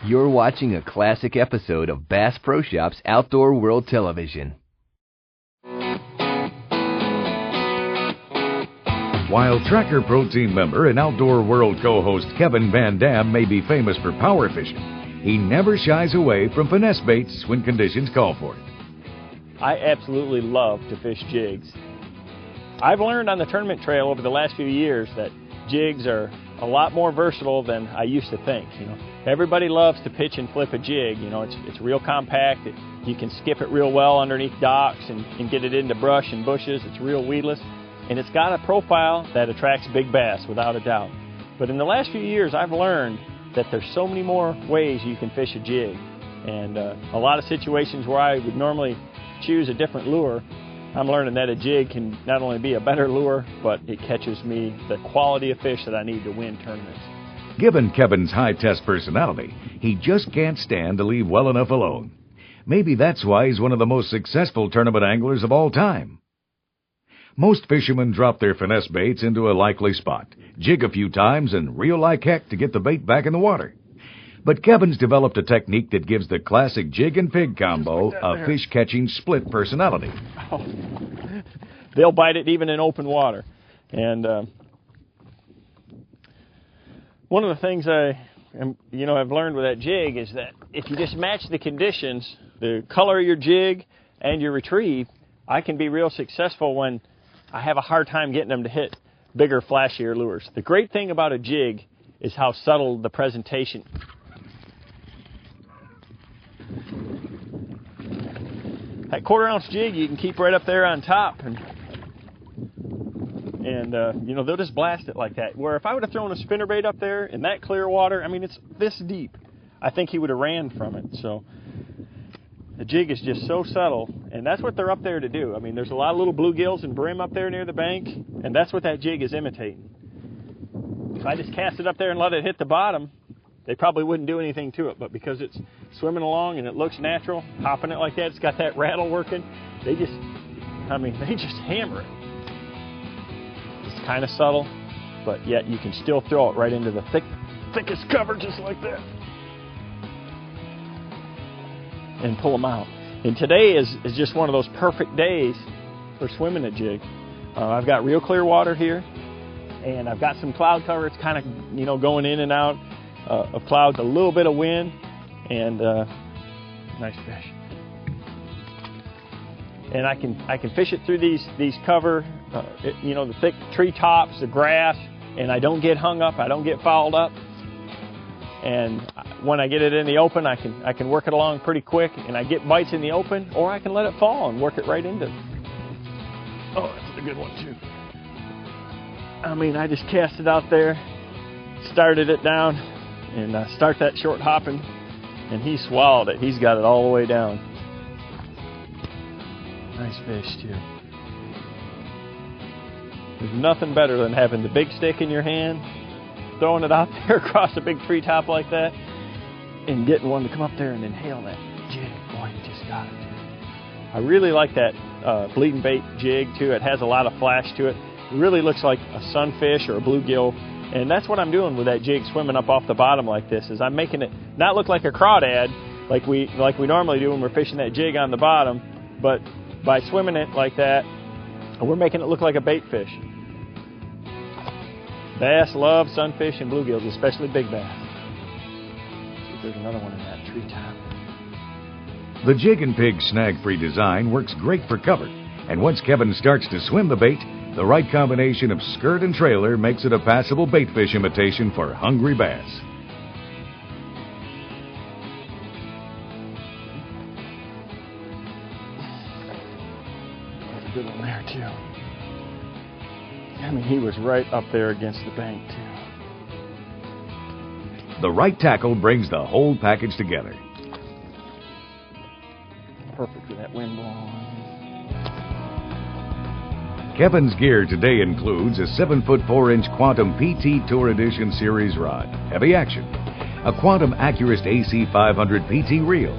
You're watching a classic episode of Bass Pro Shops Outdoor World Television. While Tracker Pro Team member and Outdoor World co-host Kevin VanDam may be famous for power fishing, he never shies away from finesse baits when conditions call for it. I absolutely love to fish jigs. I've learned on the tournament trail over the last few years that jigs are a lot more versatile than I used to think. Everybody loves to pitch and flip a jig. It's real compact. You can skip it real well underneath docks and get it into brush and bushes. It's real weedless, and it's got a profile that attracts big bass without a doubt. But in the last few years, I've learned that there's so many more ways you can fish a jig, and a lot of situations where I would normally choose a different lure, I'm learning that a jig can not only be a better lure, but it catches me the quality of fish that I need to win tournaments. Given Kevin's high-test personality, he just can't stand to leave well enough alone. Maybe that's why he's one of the most successful tournament anglers of all time. Most fishermen drop their finesse baits into a likely spot, jig a few times, and reel like heck to get the bait back in the water. But Kevin's developed a technique that gives the classic jig and pig combo a fish-catching split personality. Oh, they'll bite it even in open water. And one of the things I've learned with that jig is that if you just match the conditions, the color of your jig and your retrieve, I can be real successful when I have a hard time getting them to hit bigger, flashier lures. The great thing about a jig is how subtle the presentation. That quarter-ounce jig you can keep right up there on top, and they'll just blast it like that. Where if I would have thrown a spinnerbait up there in that clear water, it's this deep, I think he would have ran from it. So the jig is just so subtle, and that's what they're up there to do. There's a lot of little bluegills and brim up there near the bank, and that's what that jig is imitating. If I just cast it up there and let it hit the bottom, they probably wouldn't do anything to it, but because it's swimming along and it looks natural, hopping it like that, it's got that rattle working, they just hammer it. It's kind of subtle, but yet you can still throw it right into the thickest cover just like that and pull them out. And today is just one of those perfect days for swimming a jig. I've got real clear water here, and I've got some cloud cover. It's kind of going in and out of clouds, a little bit of wind, and nice fish. And I can fish it through these cover, the thick tree tops, the grass, and I don't get hung up, I don't get fouled up. And when I get it in the open, I can work it along pretty quick, and I get bites in the open, or I can let it fall and work it right into. Oh, that's a good one too. I just cast it out there, started it down, and start that short hopping, and he swallowed it. He's got it all the way down. Nice fish too. There's nothing better than having the big stick in your hand, throwing it out there across a big treetop like that, and getting one to come up there and inhale that jig. Boy, you just got it. I really like that bleeding bait jig too. It has a lot of flash to it. It really looks like a sunfish or a bluegill. And that's what I'm doing with that jig swimming up off the bottom like this, is I'm making it not look like a crawdad like we normally do when we're fishing that jig on the bottom, but by swimming it like that, we're making it look like a bait fish. Bass love sunfish and bluegills, especially big bass. See if there's another one in that treetop. The jig and pig snag-free design works great for cover, and once Kevin starts to swim the bait, the right combination of skirt and trailer makes it a passable bait fish imitation for hungry bass. That's a good one there too. He was right up there against the bank too. The right tackle brings the whole package together. Perfect for that wind blowing. Kevin's gear today includes a 7-foot 4-inch Quantum PT Tour Edition Series rod, heavy action, a Quantum Accurist AC 500 PT reel,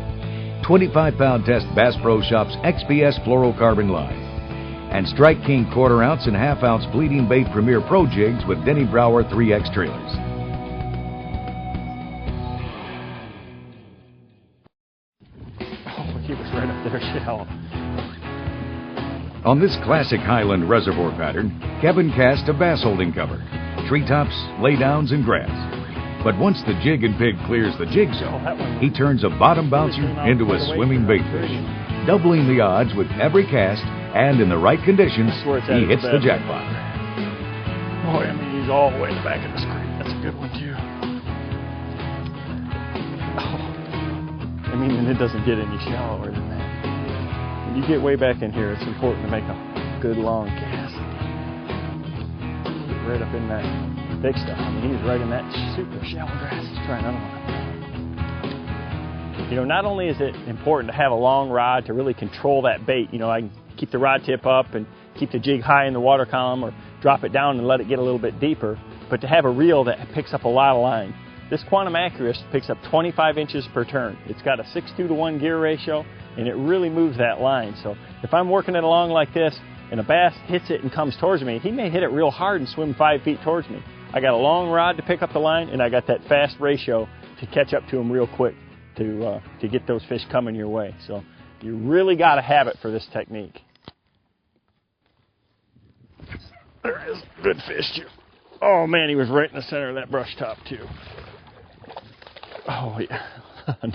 25-pound test Bass Pro Shops XPS fluorocarbon line, and Strike King quarter-ounce and half-ounce Bleeding Bait Premier Pro jigs with Denny Brauer 3X trailers. He was right up there shallow. On this classic Highland reservoir pattern, Kevin cast a bass holding cover, treetops, laydowns, and grass. But once the jig and pig clears the jig zone, he turns a bottom bouncer into a swimming bait fish, doubling the odds with every cast, and in the right conditions, he hits the jackpot. Boy, I mean, he's all the way in the back of the screen. That's a good one, too. Oh, I mean, and it doesn't get any shallower than that. When you get way back in here, it's important to make a good long cast. Get right up in that big stuff. I mean, he's right in that super shallow grass. Let's try another one. You know, not only is it important to have a long rod to really control that bait, you know, I can keep the rod tip up and keep the jig high in the water column or drop it down and let it get a little bit deeper, but to have a reel that picks up a lot of line. This Quantum Accurist picks up 25 inches per turn. It's got a 6:2 to 1 gear ratio, and it really moves that line. So if I'm working it along like this and a bass hits it and comes towards me, he may hit it real hard and swim 5 feet towards me. I got a long rod to pick up the line, and I got that fast ratio to catch up to him real quick to get those fish coming your way. So you really got to have it for this technique. There is good fish too. Oh man, he was right in the center of that brush top too. Oh yeah,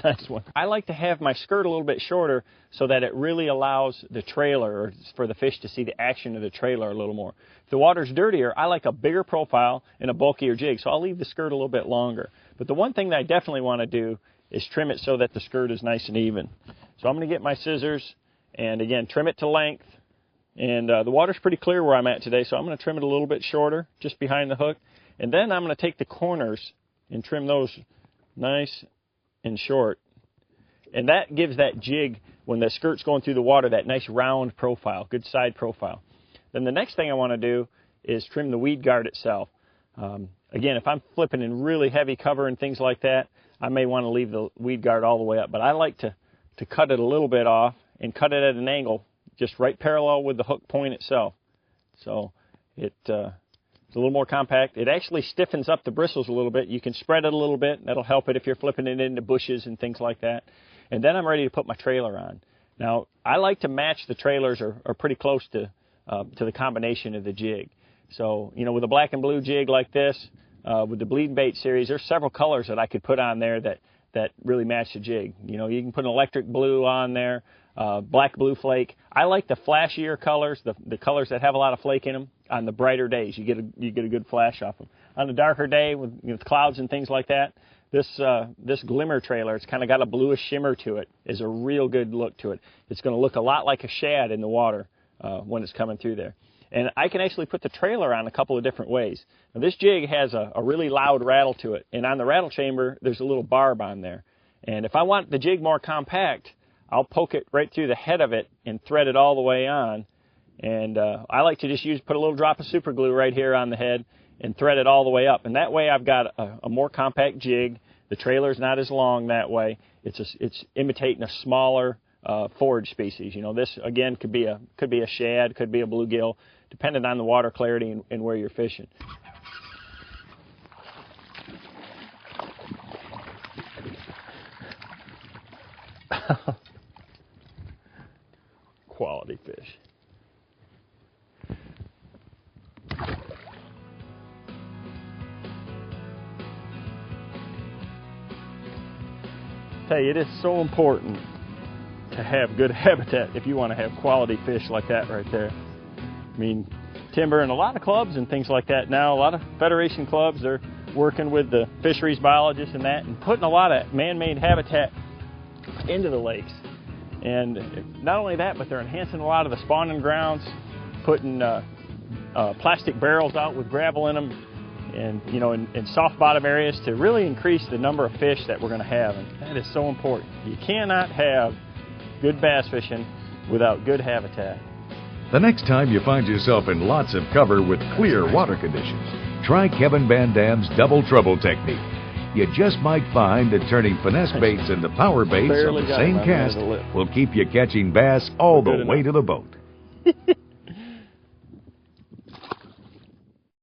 nice one. I like to have my skirt a little bit shorter so that it really allows the trailer, or for the fish to see the action of the trailer a little more. If the water's dirtier, I like a bigger profile and a bulkier jig, so I'll leave the skirt a little bit longer. But the one thing that I definitely want to do is trim it so that the skirt is nice and even. So I'm going to get my scissors and again trim it to length. And the water's pretty clear where I'm at today, so I'm going to trim it a little bit shorter, just behind the hook. And then I'm going to take the corners and trim those nice and short. And that gives that jig, when the skirt's going through the water, that nice round profile, good side profile. Then the next thing I want to do is trim the weed guard itself. Again, if I'm flipping in really heavy cover and things like that, I may want to leave the weed guard all the way up. But I like to cut it a little bit off and cut it at an angle just right parallel with the hook point itself. So it's a little more compact. It actually stiffens up the bristles a little bit. You can spread it a little bit. That'll help it if you're flipping it into bushes and things like that. And then I'm ready to put my trailer on. Now, I like to match the trailers or pretty close to the combination of the jig. So, you know, with a black and blue jig like this, with the Bleeding Bait series, there's several colors that I could put on there that really match the jig. You know, you can put an electric blue on there, black blue flake. I like the flashier colors, the colors that have a lot of flake in them. On the brighter days, you get a good flash off them. On a darker day with clouds and things like that, this glimmer trailer, it's kind of got a bluish shimmer to it, is a real good look to it. It's going to look a lot like a shad in the water when it's coming through there. And I can actually put the trailer on a couple of different ways. Now, this jig has a really loud rattle to it, and on the rattle chamber, there's a little barb on there. And if I want the jig more compact, I'll poke it right through the head of it and thread it all the way on. And I like to just put a little drop of super glue right here on the head and thread it all the way up. And that way I've got a more compact jig. The trailer's not as long that way. It's imitating a smaller forage species. You know, this again could be a shad, could be a bluegill, depending on the water clarity and where you're fishing. Quality fish. Tell you, it is so important to have good habitat if you want to have quality fish like that right there. I mean, timber and a lot of clubs and things like that now, a lot of Federation clubs, they're working with the fisheries biologists and that and putting a lot of man-made habitat into the lakes. And not only that, but they're enhancing a lot of the spawning grounds, putting plastic barrels out with gravel in them, and in soft bottom areas to really increase the number of fish that we're going to have. And that is so important. You cannot have good bass fishing without good habitat. The next time you find yourself in lots of cover with clear water conditions, try Kevin VanDam's double trouble technique. You just might find that turning finesse baits into power baits on the same cast will keep you catching bass all the way to the boat.